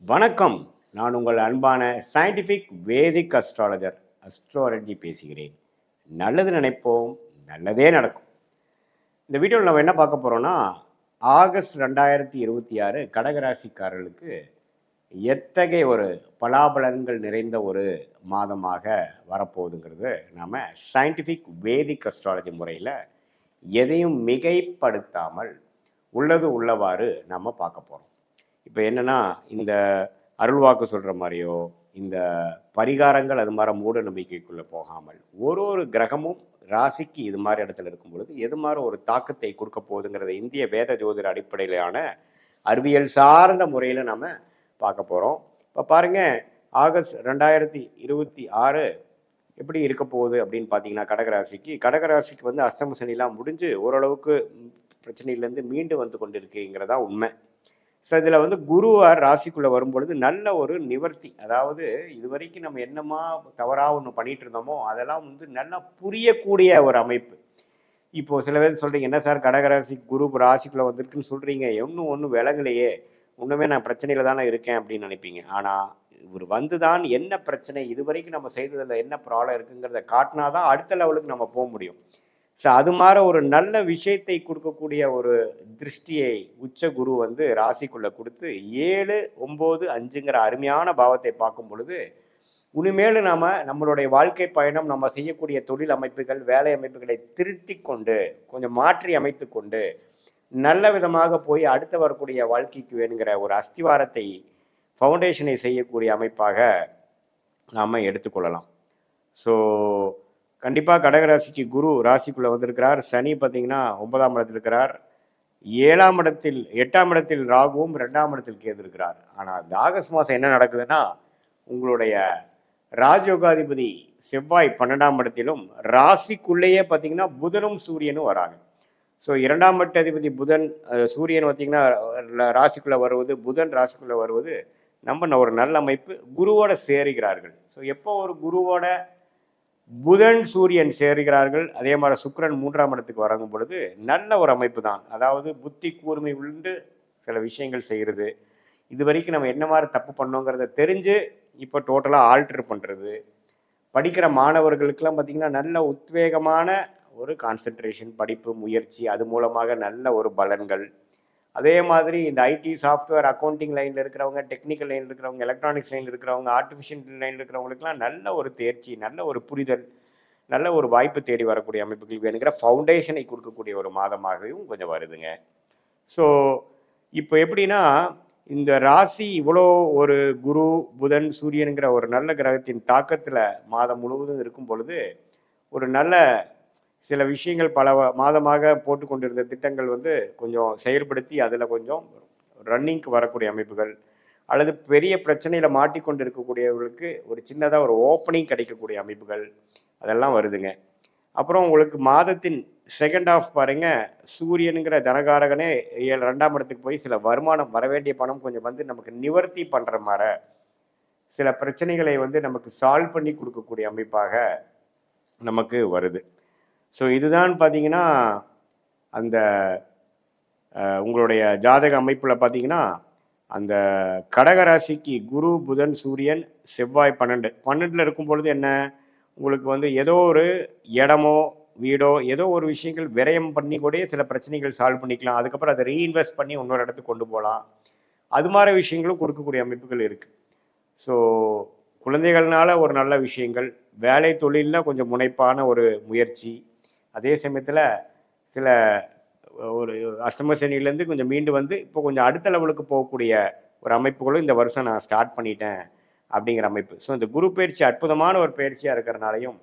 வணக்கம். நான் உங்கள் அன்பான சயின்டிஃபிக் வேதிக் அஸ்ட்ராலஜர் அஸ்ட்ரோலஜி பேசுகிறேன். நல்லது நினைப்போம், நல்லதே நடக்கும். இந்த வீடியோவில் நம்ம என்ன பார்க்க போகிறோம்னா, ஆகஸ்ட் 2026 கடகராசிக்காரர்களுக்கு எத்தகைய ஒரு பலாபலன்கள் நிறைந்த ஒரு மாதமாக வரப்போகுதுங்கிறது நாம் சயின்டிஃபிக் வேதிக் அஸ்ட்ராலஜி முறையில் எதையும் மிகைப்படுத்தாமல் உள்ளது உள்ளவாறு நம்ம பார்க்க போகிறோம். இப்போ என்னன்னா, இந்த அருள்வாக்கு சொல்கிற மாதிரியோ இந்த பரிகாரங்கள் அது மாதிரி மூட நம்பிக்கைக்குள்ளே போகாமல் ஒரு கிரகமும் ராசிக்கு இது மாதிரி இடத்துல இருக்கும் பொழுது எது மாதிரி ஒரு தாக்கத்தை கொடுக்க போகுதுங்கிறத இந்திய வேத ஜோதிட அடிப்படையிலான அறிவியல் சார்ந்த முறையில் நம்ம பார்க்க போகிறோம். இப்போ பாருங்க, ஆகஸ்ட் 2026 எப்படி இருக்க போகுது அப்படின்னு பார்த்தீங்கன்னா, கடகராசிக்கு வந்து அஷ்டம சனிலாம் முடிஞ்சு ஓரளவுக்கு பிரச்சனையிலேருந்து மீண்டு வந்து கொண்டிருக்குங்கிறதா உண்மை. ஸோ இதில் வந்து குருவார் ராசிக்குள்ளே வரும்பொழுது நல்ல ஒரு நிவர்த்தி, அதாவது இது வரைக்கும் நம்ம என்னமா தவறாக ஒன்று பண்ணிட்டு இருந்தோமோ அதெல்லாம் வந்து நல்லா புரியக்கூடிய ஒரு அமைப்பு. இப்போ சில பேர் சொல்கிறீங்க, என்ன சார் கடகராசி குரு ராசிக்குள்ளே வந்திருக்குன்னு சொல்கிறீங்க, ஒன்றும் விளங்கலையே, ஒன்றுமே நான் பிரச்சனையில் தானே இருக்கேன் அப்படின்னு நினைப்பீங்க. ஆனால் இவர் வந்து தான் என்ன பிரச்சனை, இது வரைக்கும் நம்ம செய்ததில் என்ன ப்ராப்ளம் இருக்குங்கிறத காட்டினா தான் அடுத்த லெவலுக்கு நம்ம போக முடியும். ஸோ அது மாதிரி ஒரு நல்ல விஷயத்தை கொடுக்கக்கூடிய ஒரு திருஷ்டியை உச்ச குரு வந்து ராசிக்குள்ளே கொடுத்து 7, 9, 5ங்கிற அருமையான பாவத்தை பார்க்கும் பொழுது இனிமேல் நாம் நம்மளுடைய வாழ்க்கை பயணம், நம்ம செய்யக்கூடிய தொழில் அமைப்புகள், வேலை அமைப்புகளை திருத்தி கொண்டு கொஞ்சம் மாற்றி அமைத்து கொண்டு நல்ல விதமாக போய் அடுத்து வரக்கூடிய வாழ்க்கைக்கு வேணுங்கிற ஒரு அஸ்திவாரத்தை, ஃபவுண்டேஷனை செய்யக்கூடிய அமைப்பாக நாம் எடுத்துக்கொள்ளலாம். ஸோ கண்டிப்பாக கடகராசிக்கு குரு ராசிக்குள்ளே வந்திருக்கிறார். சனி பார்த்தீங்கன்னா 9ஆம் இடத்தில் இருக்கிறார். 8ஆம் இடத்தில் ராகுவும் 2ஆம் இடத்தில் கேது இருக்கிறார். ஆனால் இந்த ஆகஸ்ட் மாதம் என்ன நடக்குதுன்னா, உங்களுடைய ராஜயோகாதிபதி செவ்வாய் 12ஆம் இடத்திலும் ராசிக்குள்ளேயே பார்த்தீங்கன்னா புதனும் சூரியனும் வராங்க. ஸோ 2ஆம் இடத்து அதிபதி புதன், சூரியன் பார்த்தீங்கன்னா ராசிக்குள்ளே வருவது, புதன் ராசிக்குள்ளே வருவது நம்ம ஒரு நல்ல அமைப்பு. குருவோட சேருகிறார்கள். ஸோ எப்போ ஒரு குருவோட புதன் சூரியன் சேருகிறார்கள், அதே மாதிரி சுக்கிரன் 3ஆம் இடத்துக்கு வரங்கும் பொழுது நல்ல ஒரு அமைப்பு தான். அதாவது புத்தி கூர்மை உண்டு சில விஷயங்கள் செய்கிறது, இது வரைக்கும் நம்ம என்ன மாதிரி தப்பு பண்ணோங்கிறத தெரிஞ்சு இப்போ டோட்டலாக ஆல்டர் பண்ணுறது. படிக்கிற மாணவர்களுக்கெல்லாம் பார்த்திங்கன்னா நல்ல உத்வேகமான ஒரு கான்சென்ட்ரேஷன், படிப்பு முயற்சி, அது மூலமாக நல்ல ஒரு பலன்கள். அதே மாதிரி இந்த ஐடி சாஃப்ட்வேர் அக்கௌண்டிங் லைனில் இருக்கிறவங்க, டெக்னிக்கல் லைனில் இருக்கிறவங்க, எலக்ட்ரானிக்ஸ் லைனில் இருக்கிறவங்க, ஆர்டிஃபிஷியல் லைனில் இருக்கிறவங்களுக்குலாம் நல்ல ஒரு தேர்ச்சி, நல்ல ஒரு புரிதல், நல்ல ஒரு வாய்ப்பு தேடி வரக்கூடிய அமைப்புகள் வேணுங்கிற ஃபவுண்டேஷனை கொடுக்கக்கூடிய ஒரு மாதமாகவும் கொஞ்சம் வருதுங்க. ஸோ இப்போ எப்படின்னா, இந்த ராசி இவ்வளோ ஒரு குரு புதன் சூரியனுங்கிற ஒரு நல்ல கிரகத்தின் தாக்கத்தில் மாதம் முழுவதும் இருக்கும் பொழுது ஒரு நல்ல சில விஷயங்கள் பல மாதமாக போட்டு கொண்டிருந்த திட்டங்கள் வந்து கொஞ்சம் செயல்படுத்தி அதில் கொஞ்சம் ரன்னிங்க்கு வரக்கூடிய அமைப்புகள், அல்லது பெரிய பிரச்சனையில் மாட்டிக்கொண்டு இருக்கக்கூடியவர்களுக்கு ஒரு சின்னதாக ஒரு ஓப்பனிங் கிடைக்கக்கூடிய அமைப்புகள் அதெல்லாம் வருதுங்க. அப்புறம் உங்களுக்கு மாதத்தின் செகண்ட் ஆஃப் பாருங்க, சூரியனுங்கிற தனகாரகனே 2ஆம் இடத்துக்கு போய் சில வருமானம் வர வேண்டிய பணம் கொஞ்சம் வந்து நமக்கு நிவர்த்தி பண்ணுற மாதிரி சில பிரச்சனைகளை வந்து நமக்கு சால்வ் பண்ணி கொடுக்கக்கூடிய அமைப்பாக நமக்கு வருது. ஸோ இதுதான் பார்த்தீங்கன்னா அந்த உங்களுடைய ஜாதக அமைப்பில் பார்த்தீங்கன்னா அந்த கடகராசிக்கு குரு புதன் சூரியன் செவ்வாய் 12 இருக்கும் பொழுது என்ன, உங்களுக்கு வந்து ஏதோ ஒரு இடமோ வீடோ ஏதோ ஒரு விஷயங்கள் விரயம் பண்ணி கூட சில பிரச்சனைகள் சால்வ் பண்ணிக்கலாம். அதுக்கப்புறம் அதை ரீஇன்வெஸ்ட் பண்ணி இன்னொரு இடத்துக்கு கொண்டு போகலாம். அது மாதிரி விஷயங்களும் கொடுக்கக்கூடிய அமைப்புகள் இருக்குது. ஸோ குழந்தைகள்னால ஒரு நல்ல விஷயங்கள், வேலை தொழிலில் கொஞ்சம் முனைப்பான ஒரு முயற்சி, அதே சமயத்தில் சில ஒரு அஷ்டம சனியிலேருந்து கொஞ்சம் மீண்டு வந்து இப்போ கொஞ்சம் அடுத்த லெவலுக்கு போகக்கூடிய ஒரு அமைப்புகளும் இந்த வருஷம் நான் ஸ்டார்ட் பண்ணிட்டேன் அப்படிங்கிற அமைப்பு. ஸோ இந்த குரு பயிற்சி அற்புதமான ஒரு பயிற்சியாக இருக்கிறனாலையும்,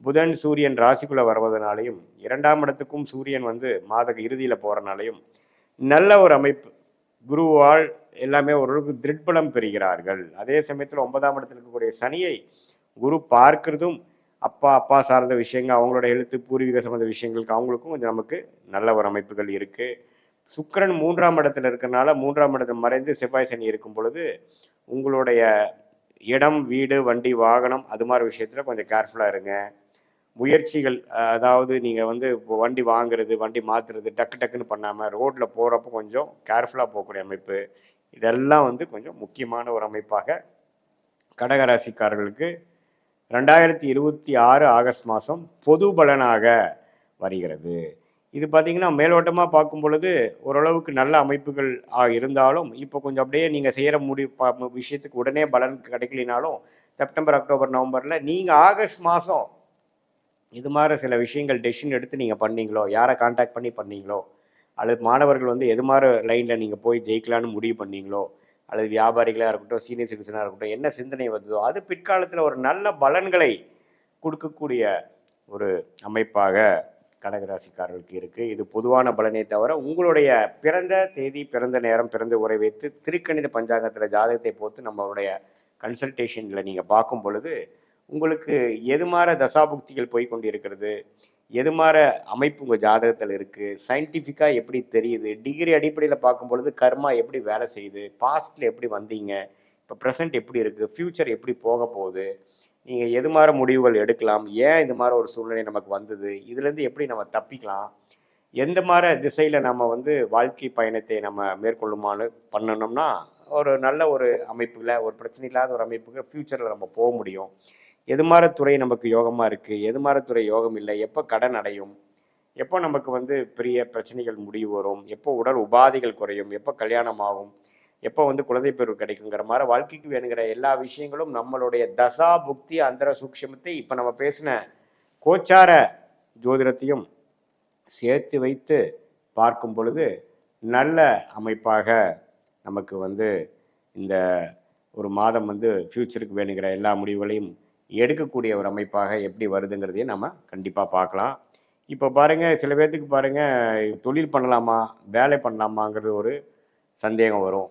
புதன் சூரியன் ராசிக்குள்ளே வருவதனாலையும், 2ஆம் இடத்துக்கும் சூரியன் வந்து மாத இறுதியில் போகிறனாலையும் நல்ல ஒரு அமைப்பு. குருவால் எல்லாமே ஓரளவுக்கு திருட்பலம் பெறுகிறார்கள். அதே சமயத்தில் 9ஆம் இடத்தில் இருக்கக்கூடிய சனியை குரு பார்க்கிறதும் அப்பா சார்ந்த விஷயங்கள், அவங்களோட எழுத்து பூர்வீக சம்பந்த விஷயங்களுக்கு அவங்களுக்கும் கொஞ்சம் நமக்கு நல்ல ஒரு அமைப்புகள் இருக்குது. சுக்கிரன் 3ஆம் இடத்துல இருக்கிறனால 3ஆம் இடத்துல மறைந்து செவ்வாய் சனி இருக்கும் பொழுது உங்களுடைய இடம் வீடு வண்டி வாகனம் அது மாதிரி விஷயத்தில் கொஞ்சம் கேர்ஃபுல்லாக இருங்க. முயற்சிகள், அதாவது நீங்கள் வந்து இப்போ வண்டி வாங்குறது வண்டி மாற்றுறது டக்குன்னு பண்ணாமல் ரோட்டில் போகிறப்போ கொஞ்சம் கேர்ஃபுல்லாக போகக்கூடிய அமைப்பு. இதெல்லாம் வந்து கொஞ்சம் முக்கியமான ஒரு அமைப்பாக கடகராசிக்காரர்களுக்கு 2026 ஆகஸ்ட் மாதம் பொது பலனாக வருகிறது. இது பார்த்தீங்கன்னா மேலோட்டமாக பார்க்கும் பொழுது ஓரளவுக்கு நல்ல அமைப்புகள் இருந்தாலும் இப்போ கொஞ்சம் அப்படியே நீங்கள் செய்கிற விஷயத்துக்கு உடனே பலன் கிடைக்கலினாலும் செப்டம்பர், அக்டோபர், நவம்பரில் நீங்கள் ஆகஸ்ட் மாதம் இது மாதிரி சில விஷயங்கள் டெசிஷன் எடுத்து நீங்கள் பண்ணீங்களோ, யாரை கான்டாக்ட் பண்ணி பண்ணீங்களோ, அல்லது மாணவர்கள் வந்து எது மாதிரி லைனில் நீங்கள் போய் ஜெயிக்கலான்னு முடிவு பண்ணீங்களோ, அல்லது வியாபாரிகளாக இருக்கட்டும், சீனியர் சிட்டிசனாக இருக்கட்டும், என்ன சிந்தனை வந்ததோ அது பிற்காலத்தில் ஒரு நல்ல பலன்களை கொடுக்கக்கூடிய ஒரு அமைப்பாக கடகராசிக்காரர்களுக்கு இருக்குது. இது பொதுவான பலனே தவிர உங்களுடைய பிறந்த தேதி, பிறந்த நேரம், பிறந்த உரை வைத்து திருக்கணித பஞ்சாங்கத்தில் ஜாதகத்தை போட்டு நம்மளுடைய கன்சல்டேஷனில் நீங்கள் பார்க்கும் பொழுது உங்களுக்கு எது மாதிரி தசாபுக்திகள் போய் கொண்டு இருக்கிறது, எது மாதிரி அமைப்பு உங்கள் ஜாதகத்தில் இருக்குது, சயின்டிஃபிக்காக எப்படி தெரியுது, டிகிரி அடிப்படையில் பார்க்கும் பொழுது கர்மா எப்படி வேலை செய்யுது, பாஸ்டில் எப்படி வந்தீங்க, இப்போ ப்ரெசண்ட் எப்படி இருக்குது, ஃப்யூச்சர் எப்படி போக போகுது, நீங்கள் எது மாதிரி முடிவுகள் எடுக்கலாம், ஏன் இது மாதிரி ஒரு சூழ்நிலை நமக்கு வந்தது, இதுலேருந்து எப்படி நம்ம தப்பிக்கலாம், எந்த மாதிரி திசையில் நம்ம வந்து வாழ்க்கை பயணத்தை நம்ம மேற்கொள்ளுமான்னு பண்ணணும்னா ஒரு நல்ல ஒரு அமைப்புல ஒரு பிரச்சனை இல்லாத ஒரு அமைப்புக்கு ஃப்யூச்சரில் நம்ம போக முடியும். எது மாதிரி துறை நமக்கு யோகமாக இருக்குது, எது மாதிரி துறை யோகம் இல்லை, எப்போ கடன் அடையும், எப்போ நமக்கு வந்து பெரிய பிரச்சனைகள் முடிவு வரும், எப்போ உடல் உபாதைகள் குறையும், எப்போ கல்யாணம் ஆகும், எப்போ வந்து குழந்தை பேரு கிடைக்குங்கிற மாதிரி வாழ்க்கைக்கு வேணுங்கிற எல்லா விஷயங்களும் நம்மளுடைய தசா புக்தி அந்தர சூக்ஷமத்தை இப்போ நம்ம பேசின கோச்சார ஜோதிடத்தையும் சேர்த்து வைத்து பார்க்கும் பொழுது நல்ல அமைப்பாக நமக்கு வந்து இந்த ஒரு மாதம் வந்து ஃப்யூச்சருக்கு வேணுங்கிற எல்லா முடிவுகளையும் எடுக்கக்கூடிய ஒரு அமைப்பாக எப்படி வருதுங்கிறதையும் நம்ம கண்டிப்பாக பார்க்கலாம். இப்போ பாருங்கள், சில பேர்த்துக்கு பாருங்கள் தொழில் பண்ணலாமா, வேலை பண்ணலாமாங்கிறது ஒரு சந்தேகம் வரும்.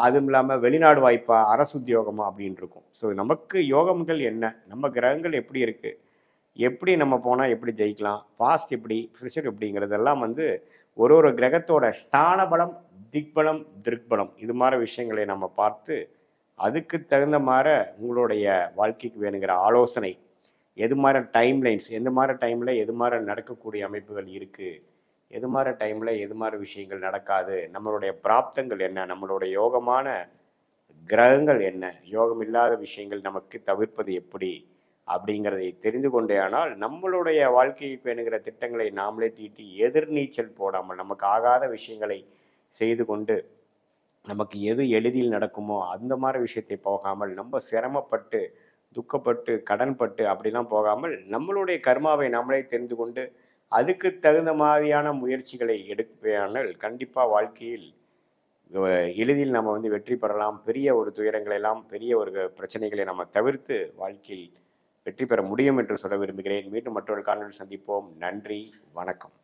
அதுவும் இல்லாமல் வெளிநாடு வாய்ப்பா, அரசு உத்தியோகமா அப்படின்னு இருக்கும். ஸோ நமக்கு யோகங்கள் என்ன, நம்ம கிரகங்கள் எப்படி இருக்குது, எப்படி நம்ம போனால் எப்படி ஜெயிக்கலாம், பாஸ்ட் எப்படி, ஃபியூச்சர் எப்படிங்கிறதெல்லாம் வந்து ஒரு கிரகத்தோட ஸ்தான பலம், திக்பலம், திருக்பலம் இது மாதிரி விஷயங்களை நம்ம பார்த்து அதுக்கு தகுந்த மாதிரி உங்களுடைய வாழ்க்கைக்கு வேணுங்கிற ஆலோசனை, எது மாதிரி டைம் லைன்ஸ், எந்த மாதிரி டைமில் எது மாதிரி நடக்கக்கூடிய அமைப்புகள் இருக்குது, எது மாதிரி டைமில் எது மாதிரி விஷயங்கள் நடக்காது, நம்மளுடைய பிராப்தங்கள் என்ன, நம்மளுடைய யோகமான கிரகங்கள் என்ன, யோகம் இல்லாத விஷயங்கள் நமக்கு தவிர்ப்பது எப்படி அப்படிங்கிறதை தெரிந்து கொண்டே ஆனால் நம்மளுடைய வாழ்க்கைக்கு வேணுங்கிற திட்டங்களை நாமளே தீட்டி எதிர்நீச்சல் போடாமல் நமக்கு ஆகாத விஷயங்களை செய்து கொண்டு நமக்கு எது எளிதில் நடக்குமோ அந்த மாதிரி விஷயத்தை போகாமல் நம்ம சிரமப்பட்டு துக்கப்பட்டு கடன்பட்டு அப்படிலாம் போகாமல் நம்மளுடைய கர்மாவை நம்மளே தெரிந்து கொண்டு அதுக்கு தகுந்த மாதிரியான முயற்சிகளை எடுப்பேனால் கண்டிப்பாக வாழ்க்கையில் எளிதில் நம்ம வந்து வெற்றி பெறலாம். பெரிய ஒரு துயரங்களை எல்லாம், பெரிய ஒரு பிரச்சனைகளை நம்ம தவிர்த்து வாழ்க்கையில் வெற்றி பெற முடியும் என்று சொல்ல விரும்புகிறேன். மீண்டும் மற்றொரு காணொலியில் சந்திப்போம். நன்றி, வணக்கம்.